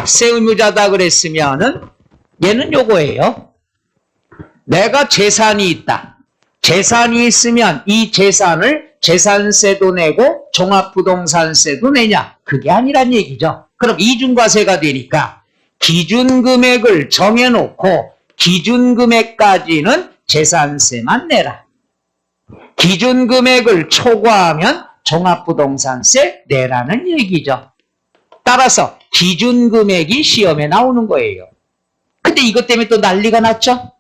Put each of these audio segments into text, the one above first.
약세 의무자다 그랬으면은 얘는 요거예요. 내가 재산이 있다. 재산이 있으면 이 재산을 재산세도 내고 종합부동산세도 내냐? 그게 아니란 얘기죠. 그럼 이중과세가 되니까 기준금액을 정해놓고 기준금액까지는 재산세만 내라. 기준금액을 초과하면 종합부동산세 내라는 얘기죠. 따라서 기준금액이 시험에 나오는 거예요. 근데 이것 때문에 또 난리가 났죠?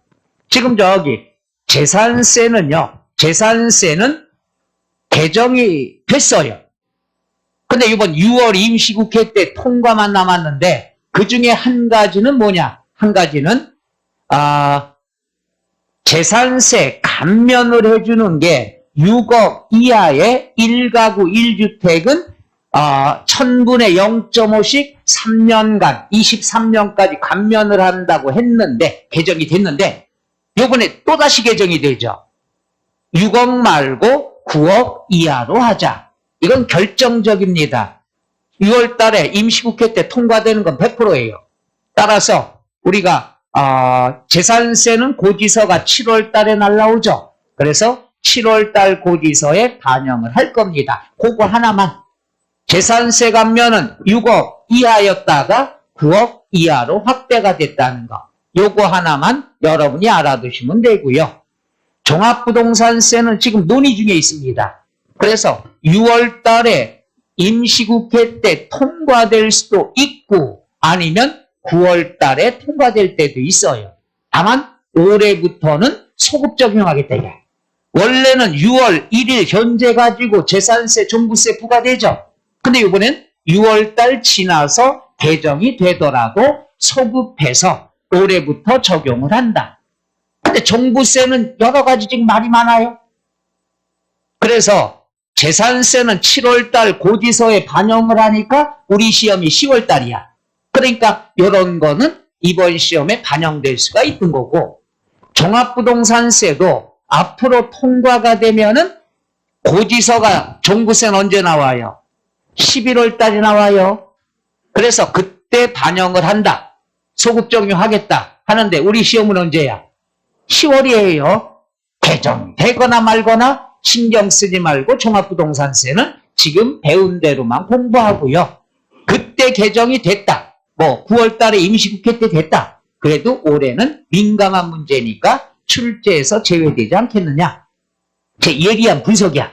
지금 저기 재산세는요. 재산세는 개정이 됐어요. 근데 이번 6월 임시국회 때 통과만 남았는데 그중에 한 가지는 뭐냐? 한 가지는 재산세 감면을 해주는 게 6억 이하의 1가구 1주택은 1000분의 0.5씩 3년간 23년까지 감면을 한다고 했는데 개정이 됐는데 이번에 또다시 개정이 되죠. 6억 말고 9억 이하로 하자. 이건 결정적입니다. 6월 달에 임시국회 때 통과되는 건 100%예요. 따라서 우리가 재산세는 고지서가 7월 달에 날라오죠. 그래서 7월 달 고지서에 반영을 할 겁니다. 그거 하나만. 재산세 감면은 6억 이하였다가 9억 이하로 확대가 됐다는 거. 요거 하나만 여러분이 알아두시면 되고요. 종합부동산세는 지금 논의 중에 있습니다. 그래서 6월 달에 임시국회 때 통과될 수도 있고 아니면 9월 달에 통과될 때도 있어요. 다만 올해부터는 소급 적용하겠다. 이게. 원래는 6월 1일 현재 가지고 재산세, 종부세 부과되죠. 근데 이번엔 6월 달 지나서 개정이 되더라도 소급해서 올해부터 적용을 한다. 근데 종부세는 여러 가지 지금 말이 많아요. 그래서 재산세는 7월 달 고지서에 반영을 하니까 우리 시험이 10월 달이야. 그러니까 이런 거는 이번 시험에 반영될 수가 있는 거고 종합부동산세도 앞으로 통과가 되면은 고지서가 종부세는 언제 나와요? 11월 달에 나와요. 그래서 그때 반영을 한다. 소급 적용하겠다 하는데 우리 시험은 언제야? 10월이에요. 개정되거나 말거나 신경 쓰지 말고 종합부동산세는 지금 배운 대로만 공부하고요. 그때 개정이 됐다. 뭐 9월 달에 임시국회 때 됐다. 그래도 올해는 민감한 문제니까 출제에서 제외되지 않겠느냐. 제 예리한 분석이야.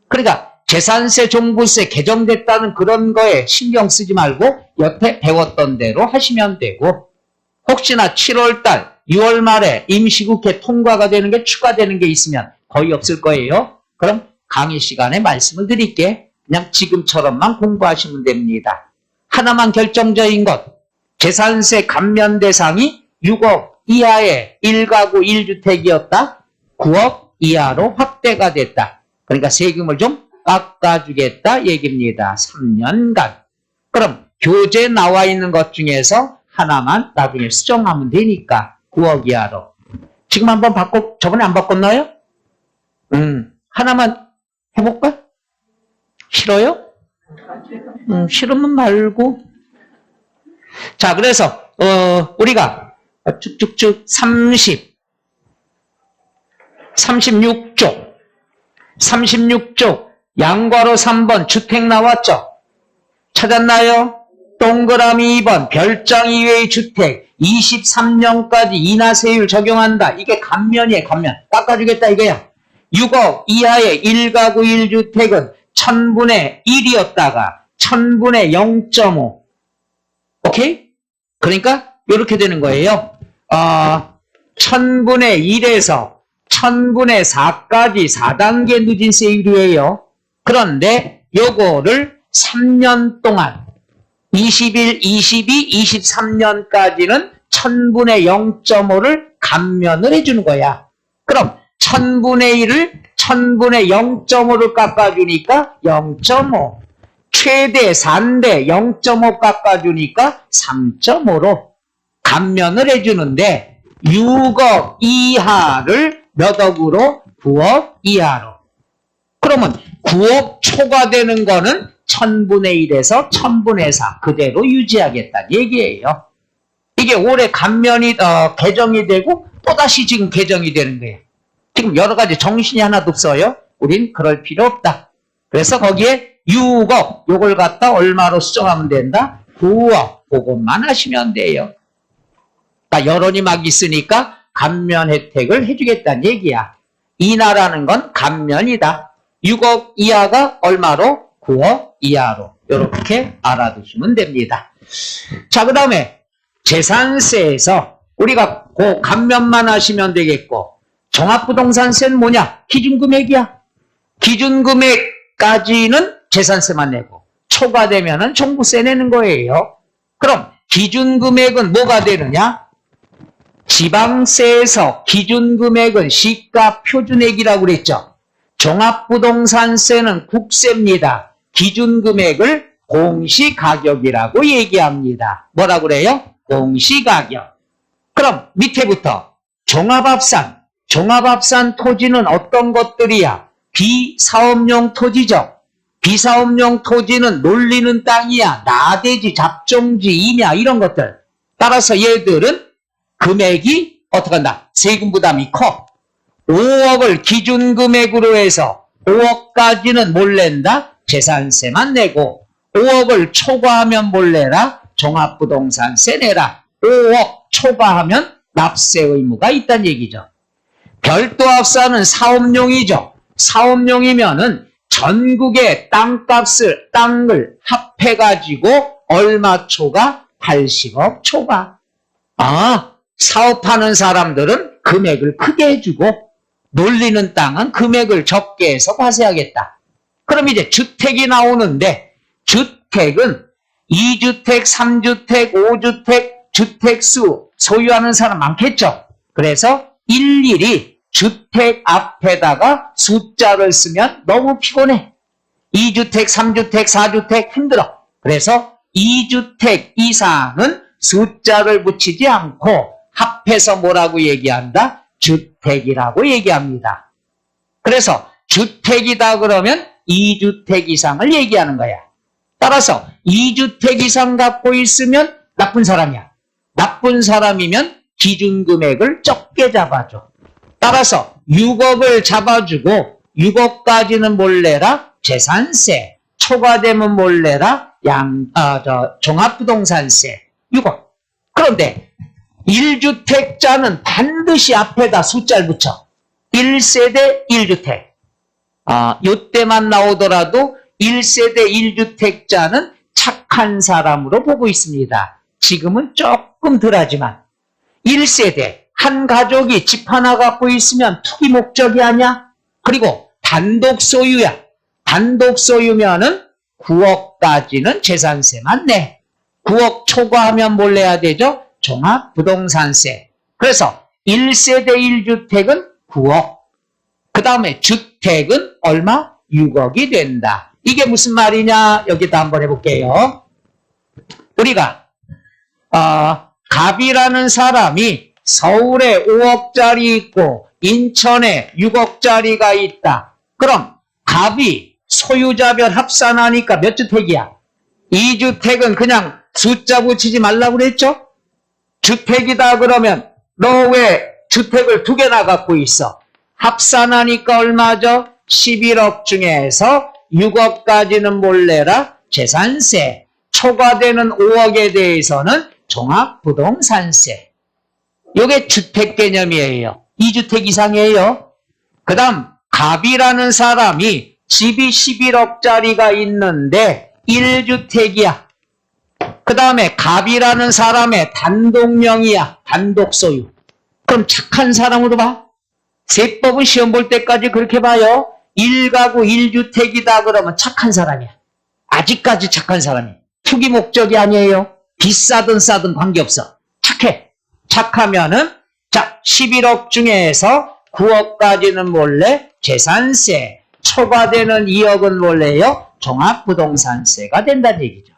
그러니까 재산세, 종부세 개정됐다는 그런 거에 신경 쓰지 말고 여태 배웠던 대로 하시면 되고 혹시나 7월 달, 6월 말에 임시국회 통과가 되는 게 추가되는 게 있으면 거의 없을 거예요. 그럼 강의 시간에 말씀을 드릴게. 그냥 지금처럼만 공부하시면 됩니다. 하나만 결정적인 것. 재산세 감면 대상이 6억 이하의 1가구 1주택이었다. 9억 이하로 확대가 됐다. 그러니까 세금을 좀 깎아주겠다 얘기입니다. 3년간. 그럼 교재에 나와 있는 것 중에서 하나만 나중에 수정하면 되니까 9억 이하로. 지금 한번 바꿔, 저번에 안 바꿨나요? 하나만 해볼까? 싫어요? 싫으면 말고. 자, 그래서 우리가 쭉쭉쭉 36쪽 양괄호 3번 주택 나왔죠? 찾았나요? 동그라미 2번 별장 이외의 주택 23년까지 인하세율 적용한다. 이게 감면이에요. 감면. 깎아주겠다 이거야. 6억 이하의 1가구 1주택은 1000분의 1이었다가 1000분의 0.5. 오케이? 그러니까 이렇게 되는 거예요. 1000분의 1에서 1000분의 4까지 4단계 누진세율이에요. 그런데 요거를 3년 동안 21, 22, 23년까지는 1000분의 0.5를 감면을 해주는 거야. 그럼 1000분의 1을 1000분의 0.5를 깎아주니까 0.5. 최대 4인데 0.5 깎아주니까 3.5로 감면을 해주는데 6억 이하를 몇 억으로? 9억 이하로. 그러면 9억 초과되는 거는 1000분의 1에서 1000분의 4 그대로 유지하겠다는 얘기예요. 이게 올해 감면이 개정이 되고 또다시 지금 개정이 되는 거예요. 지금 여러 가지 정신이 하나도 없어요. 우린 그럴 필요 없다. 그래서 거기에 6억 요걸 갖다 얼마로 수정하면 된다? 9억 그것만 하시면 돼요. 그러니까 여론이 막 있으니까 감면 혜택을 해주겠다는 얘기야. 인하라는 건 감면이다. 6억 이하가 얼마로? 9억 이하로. 이렇게 알아두시면 됩니다. 자, 그 다음에 재산세에서 우리가 그 감면만 하시면 되겠고, 종합부동산세는 뭐냐? 기준금액이야. 기준금액까지는 재산세만 내고 초과되면은 종부세 내는 거예요. 그럼 기준금액은 뭐가 되느냐? 지방세에서 기준금액은 시가 표준액이라고 그랬죠. 종합부동산세는 국세입니다. 기준금액을 공시가격이라고 얘기합니다. 뭐라고 그래요? 공시가격. 그럼 밑에부터 종합합산. 종합합산 토지는 어떤 것들이야? 비사업용 토지죠. 비사업용 토지는 놀리는 땅이야. 나대지, 잡종지, 임야 이런 것들. 따라서 얘들은 금액이 어떻게 한다? 세금 부담이 커. 5억을 기준금액으로 해서 5억까지는 뭘 낸다? 재산세만 내고 5억을 초과하면 뭘 내라? 종합부동산세 내라. 5억 초과하면 납세 의무가 있다는 얘기죠. 별도 합산은 사업용이죠. 사업용이면은 전국의 땅을 합해가지고 얼마 초과? 80억 초과. 사업하는 사람들은 금액을 크게 해주고 놀리는 땅은 금액을 적게 해서 과세하겠다. 그럼 이제 주택이 나오는데 주택은 2주택, 3주택, 5주택 주택수 소유하는 사람 많겠죠. 그래서 일일이 주택 앞에다가 숫자를 쓰면 너무 피곤해. 2주택, 3주택, 4주택 힘들어. 그래서 2주택 이상은 숫자를 붙이지 않고 합해서 뭐라고 얘기한다? 주택이라고 얘기합니다. 그래서 주택이다 그러면 2주택 이상을 얘기하는 거야. 따라서 2주택 이상 갖고 있으면 나쁜 사람이야. 나쁜 사람이면 기준금액을 적게 잡아줘. 따라서 6억을 잡아주고 6억까지는 뭘 내라? 재산세. 초과되면 뭘 내라? 종합부동산세. 6억. 그런데 1주택자는 반드시 앞에다 숫자를 붙여. 1세대 1주택. 요때만 나오더라도 1세대 1주택자는 착한 사람으로 보고 있습니다. 지금은 조금 덜하지만 1세대 한 가족이 집 하나 갖고 있으면 투기 목적이 아니야. 그리고 단독 소유야. 단독 소유면은 9억까지는 재산세만 내. 9억 초과하면 뭘 내야 되죠? 종합부동산세. 그래서 1세대 1주택은 9억. 그 다음에 주택은 얼마? 6억이 된다. 이게 무슨 말이냐? 여기다 한번 해볼게요. 우리가 갑이라는 사람이 서울에 5억짜리 있고 인천에 6억짜리가 있다. 그럼 갑이 소유자별 합산하니까 몇 주택이야? 2주택은 그냥 숫자 붙이지 말라고 그랬죠? 주택이다 그러면 너 왜 주택을 2개나 갖고 있어? 합산하니까 얼마죠? 11억 중에서 6억까지는 뭘 내라? 재산세. 초과되는 5억에 대해서는 종합부동산세. 이게 주택 개념이에요. 2주택 이상이에요. 그 다음 갑이라는 사람이 집이 11억짜리가 있는데 1주택이야. 그 다음에 갑이라는 사람의 단독명의야. 단독 소유. 그럼 착한 사람으로 봐. 세법은 시험 볼 때까지 그렇게 봐요. 1가구 1주택이다 그러면 착한 사람이야. 아직까지 착한 사람이야. 투기 목적이 아니에요. 비싸든 싸든 관계없어. 착해. 착하면은 11억 중에서 9억까지는 몰래 재산세. 초과되는 2억은 몰래요. 종합부동산세가 된다는 얘기죠.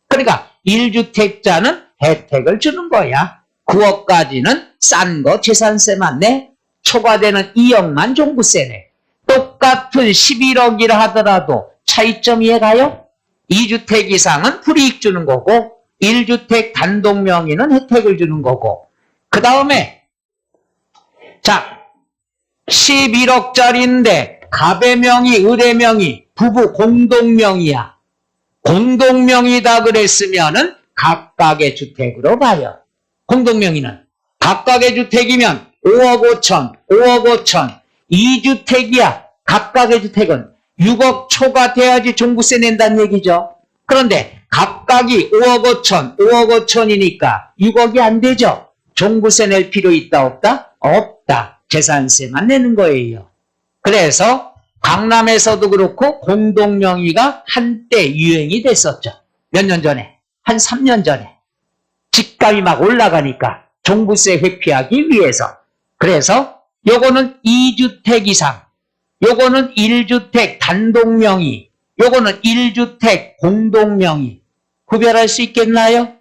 그러니까 1주택자는 혜택을 주는 거야. 9억까지는 싼 거 재산세만 내. 초과되는 2억만 종부세 내. 똑같이 똑같은 11억이라 하더라도 차이점 이해가요? 2주택 이상은 불이익 주는 거고 1주택 단독 명의는 혜택을 주는 거고 그 다음에 자 11억짜리인데 갑의 명의, 을의 명의, 부부 공동 명의야. 공동 명의다 그랬으면은 각각의 주택으로 봐요. 공동 명의는 각각의 주택이면 5억 5천, 5억 5천 2주택이야. 각각의 주택은 6억 초가 돼야지 종부세 낸다는 얘기죠. 그런데 각각이 5억 5천, 5억 5천이니까 6억이 안 되죠. 종부세 낼 필요 있다 없다? 없다. 재산세만 내는 거예요. 그래서 강남에서도 그렇고 공동명의가 한때 유행이 됐었죠. 몇 년 전에, 한 3년 전에. 집값이 막 올라가니까 종부세 회피하기 위해서. 그래서 요거는 2주택 이상, 요거는 1주택 단독명의, 요거는 1주택 공동명의. 구별할 수 있겠나요?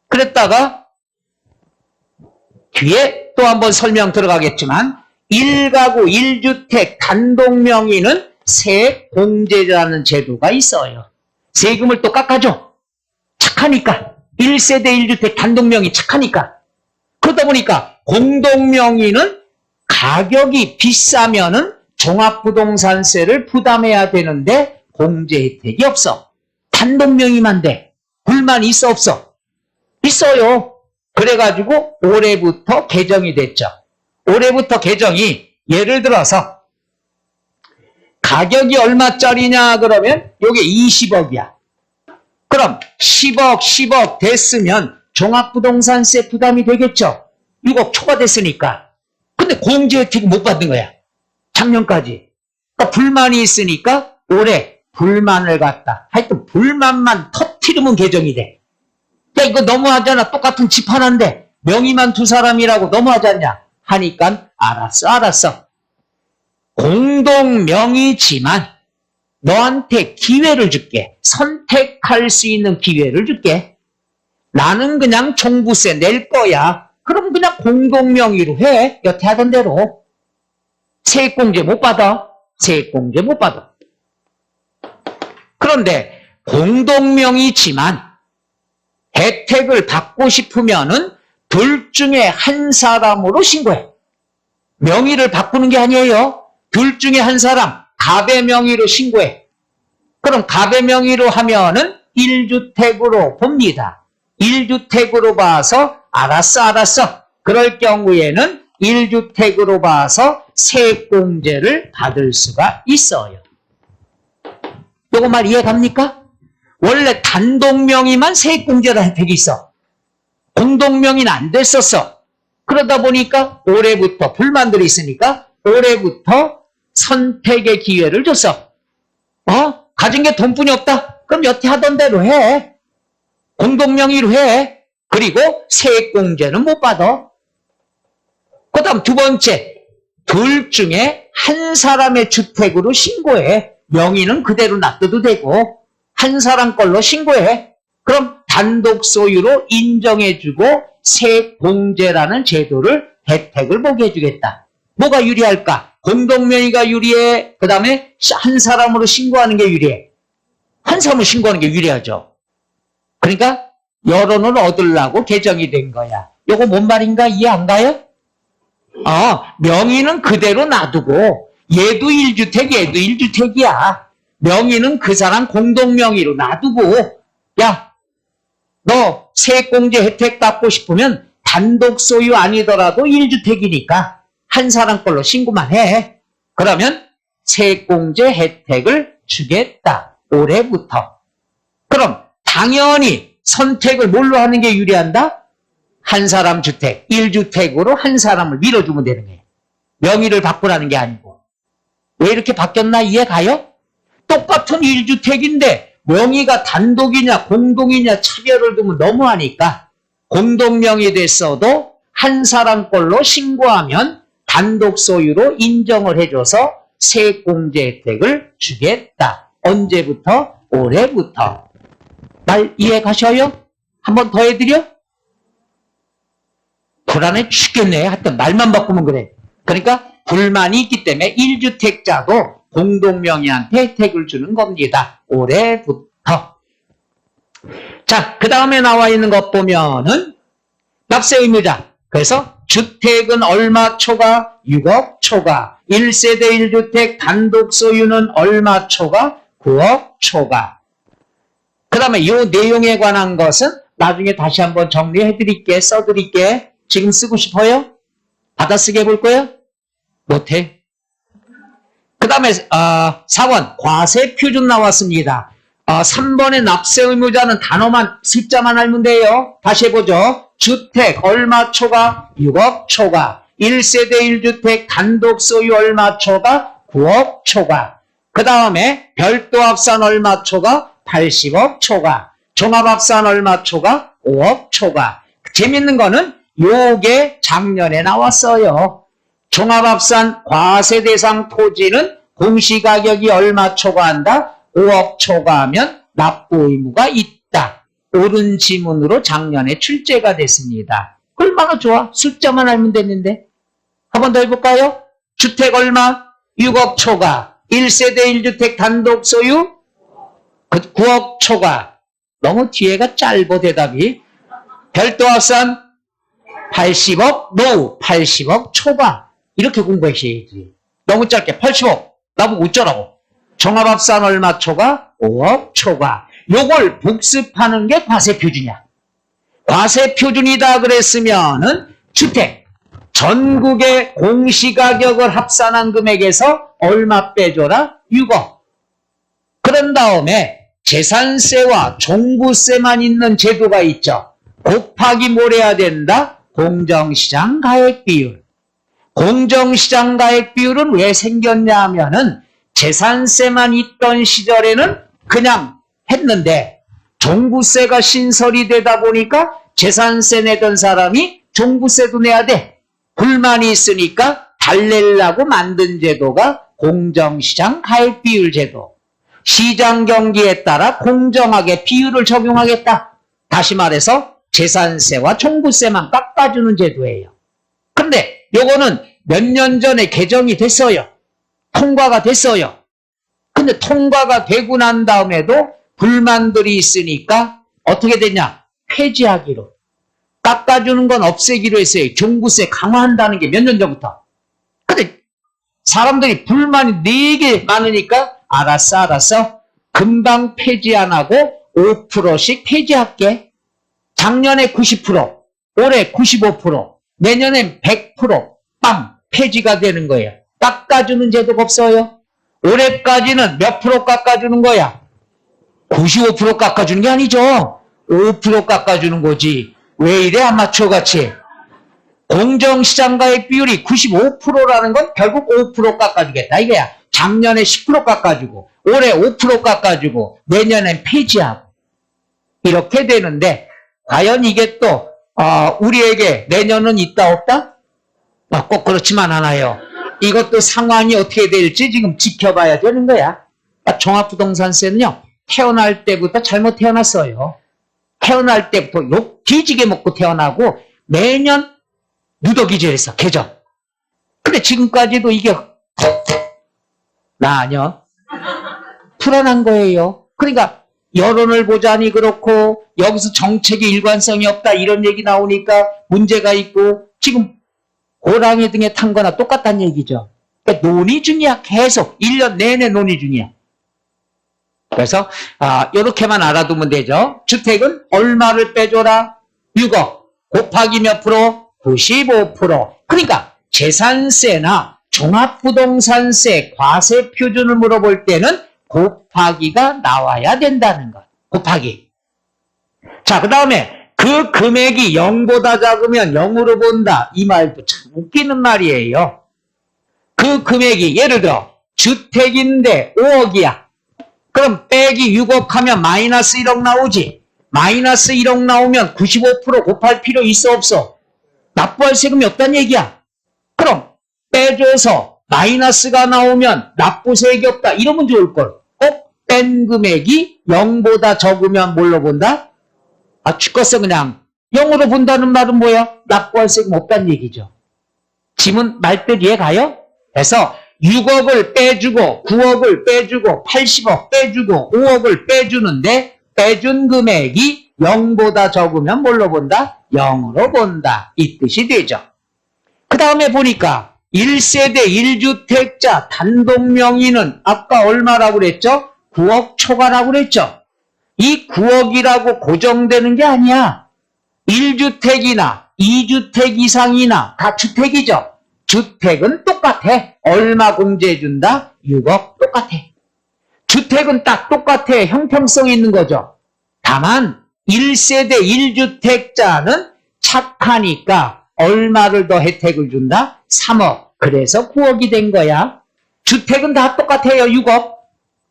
그랬다가 뒤에 또 한번 설명 들어가겠지만 1가구 1주택 단독명의는 세공제라는 제도가 있어요. 세금을 또 깎아줘. 착하니까. 1세대 1주택 단독명의 착하니까. 그러다 보니까 공동명의는 가격이 비싸면은 종합부동산세를 부담해야 되는데 공제 혜택이 없어. 단독명의만 돼. 불만 있어 없어? 있어요. 그래가지고 올해부터 개정이 됐죠. 올해부터 개정이 예를 들어서 가격이 얼마짜리냐 그러면 요게 20억이야. 그럼 10억 됐으면 종합부동산세 부담이 되겠죠. 6억 초과됐으니까. 근데 공제 혜택이 못 받는 거야. 작년까지. 그러니까 불만이 있으니까 올해 불만을 갖다. 하여튼 불만만 터트리면 개정이 돼. 야 이거 너무하잖아. 똑같은 집 하나인데 명의만 두 사람이라고 너무하지 않냐. 하니까 알았어. 공동명의지만 너한테 기회를 줄게. 선택할 수 있는 기회를 줄게. 나는 그냥 종부세 낼 거야. 그럼 그냥 공동명의로 해. 여태 하던 대로. 세액공제 못 받아. 세액공제 못 받아. 그런데 공동명의지만 혜택을 받고 싶으면은 둘 중에 한 사람으로 신고해. 명의를 바꾸는 게 아니에요. 둘 중에 한 사람, 갑의 명의로 신고해. 그럼 갑의 명의로 하면은 1주택으로 봅니다. 1주택으로 봐서 알았어. 그럴 경우에는 1주택으로 봐서 세액공제를 받을 수가 있어요. 요거 말 이해갑니까? 원래 단독명의만 세액공제라 혜택이 있어. 공동명의는 안 됐었어. 그러다 보니까 올해부터 불만들이 있으니까 올해부터 선택의 기회를 줬어. 가진 게 돈뿐이 없다? 그럼 여태 하던 대로 해. 공동명의로 해. 그리고 세액공제는 못 받아. 그 다음 두 번째, 둘 중에 한 사람의 주택으로 신고해. 명의는 그대로 놔둬도 되고 한 사람 걸로 신고해. 그럼 단독 소유로 인정해주고 세공제라는 제도를 혜택을 보게 해주겠다. 뭐가 유리할까? 공동명의가 유리해. 그 다음에 한 사람으로 신고하는 게 유리해. 한 사람으로 신고하는 게 유리하죠. 그러니까 여론을 얻으려고 개정이 된 거야. 요거 뭔 말인가 이해 안 가요? 명의는 그대로 놔두고 얘도 1주택 얘도 1주택이야. 명의는 그 사람 공동명의로 놔두고 야, 너 세액공제 혜택 받고 싶으면 단독 소유 아니더라도 1주택이니까 한 사람 걸로 신고만 해. 그러면 세액공제 혜택을 주겠다. 올해부터. 그럼 당연히 선택을 뭘로 하는 게 유리한다? 한 사람 주택, 1주택으로 한 사람을 밀어주면 되는 거예요. 명의를 바꾸라는 게 아니고. 왜 이렇게 바뀌었나 이해가요? 똑같은 1주택인데 명의가 단독이냐 공동이냐 차별을 두면 너무하니까 공동명의 됐어도 한 사람 걸로 신고하면 단독 소유로 인정을 해줘서 세액공제 혜택을 주겠다. 언제부터? 올해부터. 말 이해 가셔요? 한 번 더 해드려? 불안해 죽겠네. 하여튼 말만 바꾸면 그래. 그러니까 불만이 있기 때문에 1주택자도 공동명의한테 혜택을 주는 겁니다. 올해부터. 자, 그 다음에 나와 있는 것 보면은 납세 의무자. 그래서 주택은 얼마 초과? 6억 초과. 1세대 1주택 단독 소유는 얼마 초과? 9억 초과. 그 다음에 이 내용에 관한 것은 나중에 다시 한번 정리해 드릴게, 써 드릴게. 지금 쓰고 싶어요? 받아쓰기 해볼 거예요? 못해. 그 다음에 4번 과세 표준 나왔습니다. 3번의 납세 의무자는 단어만 숫자만 알면 돼요. 다시 해보죠. 주택 얼마 초과? 6억 초과. 1세대 1주택 단독 소유 얼마 초과? 9억 초과. 그 다음에 별도 합산 얼마 초과? 80억 초과. 종합합산 얼마 초과? 5억 초과. 재밌는 거는 요게 작년에 나왔어요. 종합합산 과세 대상 토지는 공시가격이 얼마 초과한다? 5억 초과하면 납부 의무가 있다. 옳은 지문으로 작년에 출제가 됐습니다. 얼마나 좋아? 숫자만 알면 됐는데. 한 번 더 해볼까요? 주택 얼마? 6억 초과. 1세대 1주택 단독 소유? 9억 초과. 너무 뒤에가 짧아 대답이. 별도 합산 80억 노 80억 초과. 이렇게 공부하셔야지. 너무 짧게 80억. 나보고 어쩌라고. 종합합산 얼마 초과? 5억 초과. 요걸 복습하는 게 과세표준이야. 과세표준이다 그랬으면은 주택 전국의 공시가격을 합산한 금액에서 얼마 빼줘라? 6억. 그런 다음에 재산세와 종부세만 있는 제도가 있죠. 곱하기 뭘 해야 된다? 공정시장 가액 비율. 공정시장 가액 비율은 왜 생겼냐 하면은 재산세만 있던 시절에는 그냥 했는데 종부세가 신설이 되다 보니까 재산세 내던 사람이 종부세도 내야 돼. 불만이 있으니까 달래려고 만든 제도가 공정시장 가액 비율 제도. 시장 경기에 따라 공정하게 비율을 적용하겠다. 다시 말해서 재산세와 종부세만 깎아주는 제도예요. 근데 요거는 몇 년 전에 개정이 됐어요. 통과가 됐어요. 근데 통과가 되고 난 다음에도 불만들이 있으니까 어떻게 됐냐? 폐지하기로. 깎아주는 건 없애기로 했어요. 종부세 강화한다는 게 몇 년 전부터. 근데 사람들이 불만이 되게 많으니까 알았어. 금방 폐지 안 하고 5%씩 폐지할게. 작년에 90%, 올해 95%, 내년엔 100% 빵 폐지가 되는 거예요. 깎아주는 제도가 없어요. 올해까지는 몇 프로 깎아주는 거야? 95% 깎아주는 게 아니죠. 5% 깎아주는 거지. 왜 이래 아마추어같이. 공정시장가액 비율이 95%라는 건 결국 5% 깎아주겠다 이거야. 작년에 10% 깎아주고 올해 5% 깎아주고 내년엔 폐지하고 이렇게 되는데 과연 이게 또 우리에게 내년은 있다 없다? 꼭 그렇지만 않아요. 이것도 상황이 어떻게 될지 지금 지켜봐야 되는 거야. 종합부동산세는요. 태어날 때부터 잘못 태어났어요. 태어날 때부터 욕 뒤지게 먹고 태어나고 매년 누더기질에서 개정. 근데 지금까지도 이게 나 아니야. 불안한 거예요. 그러니까 여론을 보자니 그렇고 여기서 정책의 일관성이 없다 이런 얘기 나오니까 문제가 있고 지금 호랑이 등에 탄 거나 똑같다는 얘기죠. 그러니까 논의 중이야. 계속 1년 내내 논의 중이야. 그래서 이렇게만 알아두면 되죠. 주택은 얼마를 빼줘라? 6억. 곱하기 몇 프로? 95%. 그러니까 재산세나 종합부동산세 과세 표준을 물어볼 때는 곱하기가 나와야 된다는 것. 곱하기. 자, 그 다음에 그 금액이 0보다 작으면 0으로 본다. 이 말도 참 웃기는 말이에요. 그 금액이 예를 들어 주택인데 5억이야. 그럼 빼기 6억 하면 마이너스 1억 나오지. 마이너스 1억 나오면 95% 곱할 필요 있어 없어? 납부할 세금이 없다는 얘기야. 그럼 빼줘서 마이너스가 나오면 납부세액이 없다. 이러면 좋을걸. 꼭 뺀 금액이 0보다 적으면 뭘로 본다? 죽겠어 그냥. 0으로 본다는 말은 뭐야? 납부할 세금 없다는 얘기죠. 지문 말뜻 이해 가요? 그래서 6억을 빼주고 9억을 빼주고 80억 빼주고 5억을 빼주는데 빼준 금액이 0보다 적으면 뭘로 본다? 0으로 본다. 이 뜻이 되죠. 그 다음에 보니까 1세대 1주택자 단독명의는 아까 얼마라고 그랬죠? 9억 초과라고 그랬죠. 이 9억이라고 고정되는 게 아니야. 1주택이나 2주택 이상이나 다 주택이죠. 주택은 똑같아. 얼마 공제해준다? 6억 똑같아. 주택은 딱 똑같아. 형평성이 있는 거죠. 다만 1세대 1주택자는 착하니까 얼마를 더 혜택을 준다? 3억. 그래서 9억이 된 거야. 주택은 다 똑같아요. 6억.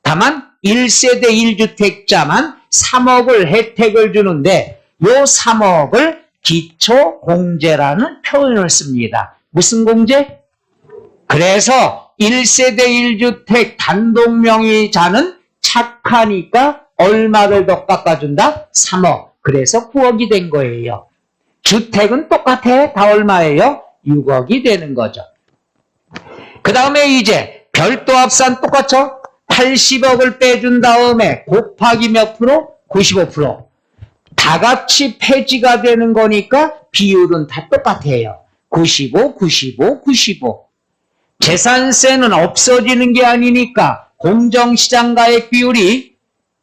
다만 1세대 1주택자만 3억을 혜택을 주는데 요 3억을 기초공제라는 표현을 씁니다. 무슨 공제? 그래서 1세대 1주택 단독명의자는 착하니까 얼마를 더 깎아준다? 3억. 그래서 9억이 된 거예요. 주택은 똑같아. 다 얼마예요? 6억이 되는 거죠. 그 다음에 이제 별도 합산 똑같죠? 80억을 빼준 다음에 곱하기 몇 프로? 95%. 다 같이 폐지가 되는 거니까 비율은 다 똑같아요. 95, 95, 95. 재산세는 없어지는 게 아니니까 공정시장가액 비율이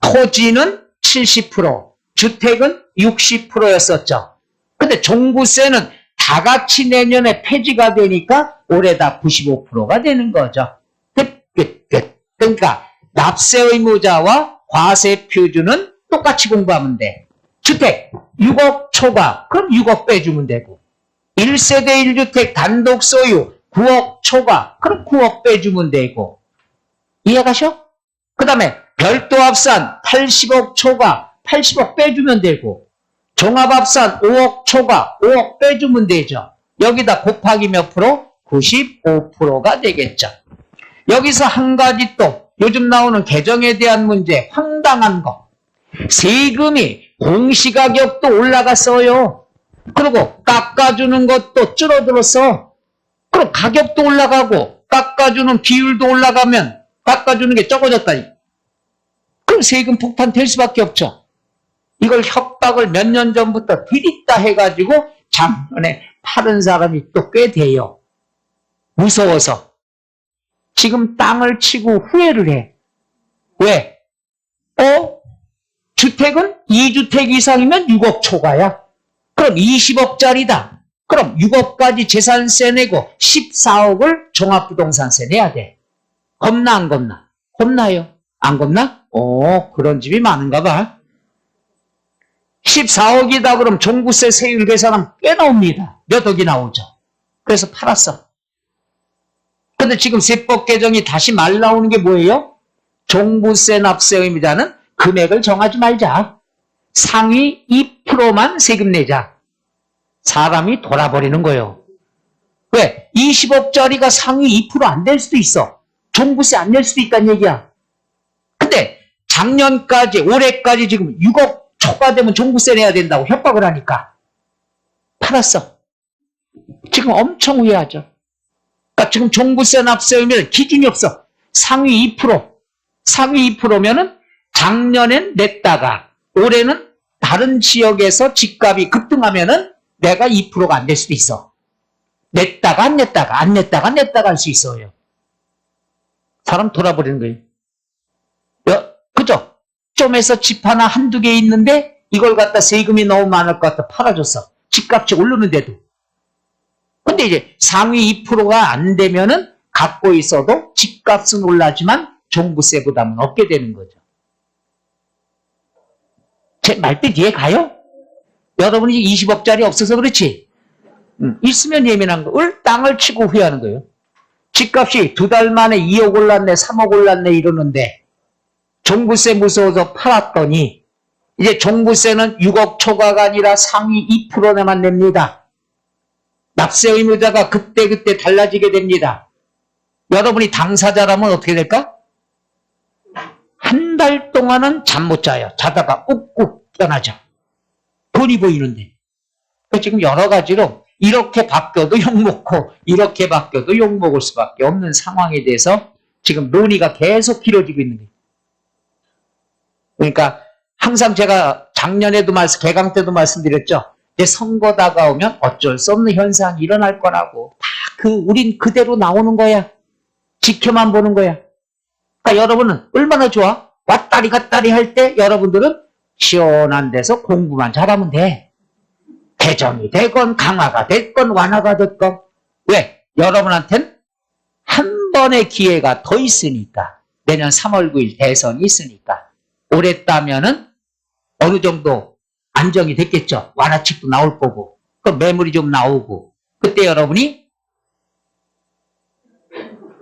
토지는 70%, 주택은 60%였었죠. 근데 종부세는 다 같이 내년에 폐지가 되니까 올해 다 95%가 되는 거죠. 끝. 그러니까 납세 의무자와 과세 표준은 똑같이 공부하면 돼. 주택 6억 초과, 그럼 6억 빼주면 되고 1세대 1주택 단독 소유 9억 초과, 그럼 9억 빼주면 되고 이해가셔? 그 다음에 별도 합산 80억 초과 80억 빼주면 되고 종합합산 5억 초과 5억 빼주면 되죠. 여기다 곱하기 몇 프로? 95%가 되겠죠. 여기서 한 가지 또 요즘 나오는 개정에 대한 문제 황당한 거. 세금이 공시가격도 올라갔어요. 그리고 깎아주는 것도 줄어들었어. 그럼 가격도 올라가고 깎아주는 비율도 올라가면 깎아주는 게 적어졌다니. 그럼 세금 폭탄 될 수밖에 없죠. 이걸 협박을 몇 년 전부터 들이다 해가지고 작년에 파는 사람이 또 꽤 돼요. 무서워서. 지금 땅을 치고 후회를 해. 왜? 주택은 2주택 이상이면 6억 초과야. 그럼 20억짜리다. 그럼 6억까지 재산세 내고 14억을 종합부동산세 내야 돼. 겁나 안 겁나? 겁나요. 안 겁나? 그런 집이 많은가 봐. 14억이다 그럼 종부세 세율 계산하면 꽤 나옵니다. 몇 억이 나오죠. 그래서 팔았어. 근데 지금 세법 개정이 다시 말 나오는 게 뭐예요? 종부세 납세 의무자는 금액을 정하지 말자. 상위 2%만 세금 내자. 사람이 돌아버리는 거예요. 왜? 20억짜리가 상위 2% 안 될 수도 있어. 종부세 안 낼 수도 있다는 얘기야. 근데 작년까지 올해까지 지금 6억 초과되면 종부세 내야 된다고 협박을 하니까 팔았어. 지금 엄청 후회하죠. 그러니까 지금 종부세 납세 의무는 기준이 없어. 상위 2%. 상위 2%면은 작년엔 냈다가 올해는 다른 지역에서 집값이 급등하면은 내가 2%가 안 될 수도 있어. 냈다가 안 냈다가 안 냈다가 냈다가 할 수 있어요. 사람 돌아버리는 거예요. 그죠? 좀에서 집 하나 한두 개 있는데 이걸 갖다 세금이 너무 많을 것 같아 팔아줬어. 집값이 오르는데도. 근데 이제 상위 2%가 안 되면은 갖고 있어도 집값은 올라지만 종부세 부담은 없게 되는 거죠. 제 말뜻 이해가요? 여러분이 20억짜리 없어서 그렇지. 있으면 예민한 걸 땅을 치고 후회하는 거예요. 집값이 2달 만에 2억 올랐네, 3억 올랐네 이러는데 종부세 무서워서 팔았더니 이제 종부세는 6억 초과가 아니라 상위 2%내만 냅니다. 납세 의무자가 그때그때 달라지게 됩니다. 여러분이 당사자라면 어떻게 될까? 한 달 동안은 잠 못 자요. 자다가 꾹꾹 떠나죠. 돈이 보이는데. 지금 여러 가지로 이렇게 바뀌어도 욕먹고 이렇게 바뀌어도 욕먹을 수밖에 없는 상황에 대해서 지금 논의가 계속 길어지고 있는 거예요. 그러니까 항상 제가 작년에도 개강 때도 말씀드렸죠. 이제 선거 다가오면 어쩔 수 없는 현상이 일어날 거라고. 우린 그대로 나오는 거야. 지켜만 보는 거야. 그러니까 여러분은 얼마나 좋아? 왔다리 갔다리 할 때 여러분들은 시원한 데서 공부만 잘하면 돼. 개정이 되건 강화가 됐건 완화가 됐건. 왜? 여러분한텐 한 번의 기회가 더 있으니까. 내년 3월 9일 대선이 있으니까. 올해 따면은 어느 정도 안정이 됐겠죠. 완화책도 나올 거고. 그 매물이 좀 나오고. 그때 여러분이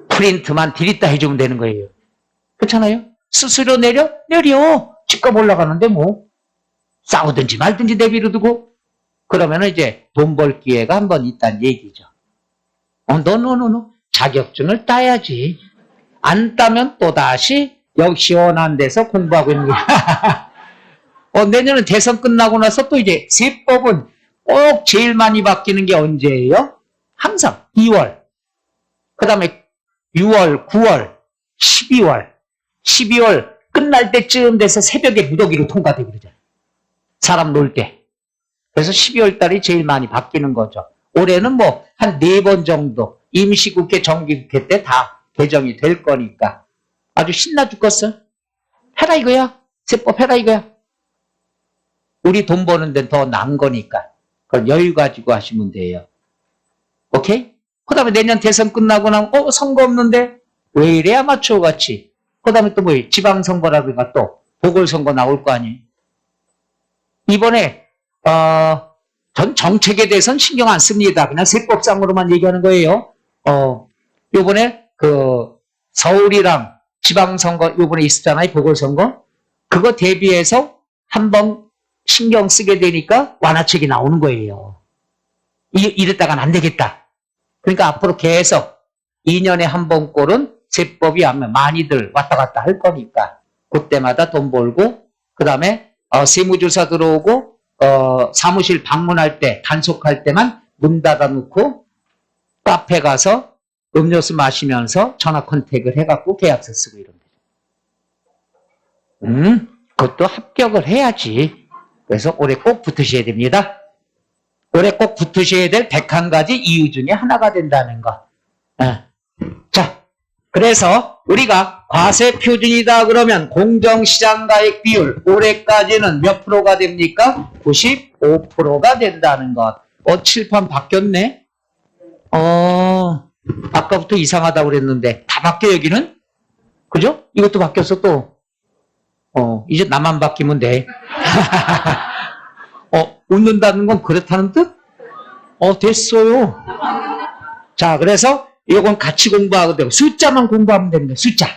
프린트만 디립다 해주면 되는 거예요. 그렇잖아요? 수수료 내려? 집값 올라가는데 뭐. 싸우든지 말든지 내비로 두고. 그러면 이제 돈 벌 기회가 한 번 있다는 얘기죠. 노. 자격증을 따야지. 안 따면 또다시 여기 시원한 데서 공부하고 있는 거야. 내년은 대선 끝나고 나서 또 이제 세법은 꼭 제일 많이 바뀌는 게 언제예요? 항상 2월. 그 다음에 6월, 9월, 12월. 12월 끝날 때쯤 돼서 새벽에 무더기로 통과되고 그러잖아요. 사람 놀 때. 그래서 12월 달이 제일 많이 바뀌는 거죠. 올해는 뭐 한 4번 정도 임시국회, 정기국회 때 다 개정이 될 거니까 아주 신나 죽겠어. 해라 이거야. 세법 해라 이거야. 우리 돈 버는 데는 더 나은 거니까 그건 여유 가지고 하시면 돼요. 오케이? 그 다음에 내년 대선 끝나고 나면 선거 없는데 왜 이래 아마추어 같이. 그 다음에 또 뭐예요? 지방선거라든가 또 보궐선거 나올 거 아니에요. 이번에 전 정책에 대해서는 신경 안 씁니다. 그냥 세법상으로만 얘기하는 거예요. 요번에 서울이랑 지방선거 요번에 있었잖아요. 보궐선거. 그거 대비해서 한번 신경 쓰게 되니까 완화책이 나오는 거예요. 이랬다가는 안 되겠다. 그러니까 앞으로 계속 2년에 한 번 꼴은 세법이 아마 많이들 왔다 갔다 할 거니까 그때마다 돈 벌고 그 다음에 세무조사 들어오고 사무실 방문할 때 단속할 때만 문 닫아놓고 카페 가서 음료수 마시면서 전화 컨택을 해갖고 계약서 쓰고 이런 거죠. 그것도 합격을 해야지. 그래서 올해 꼭 붙으셔야 됩니다. 올해 꼭 붙으셔야 될 101가지 이유 중에 하나가 된다는 거. 자, 그래서 우리가 과세 표준이다 그러면 공정시장가액 비율 올해까지는 몇 프로가 됩니까? 95%가 된다는 것. 칠판 바뀌었네? 아까부터 이상하다고 그랬는데 다 바뀌어 여기는? 그죠? 이것도 바뀌었어 또. 이제 나만 바뀌면 돼. 웃는다는 건 그렇다는 뜻? 됐어요. 자, 그래서 이건 같이 공부하고 되고 숫자만 공부하면 됩니다. 숫자.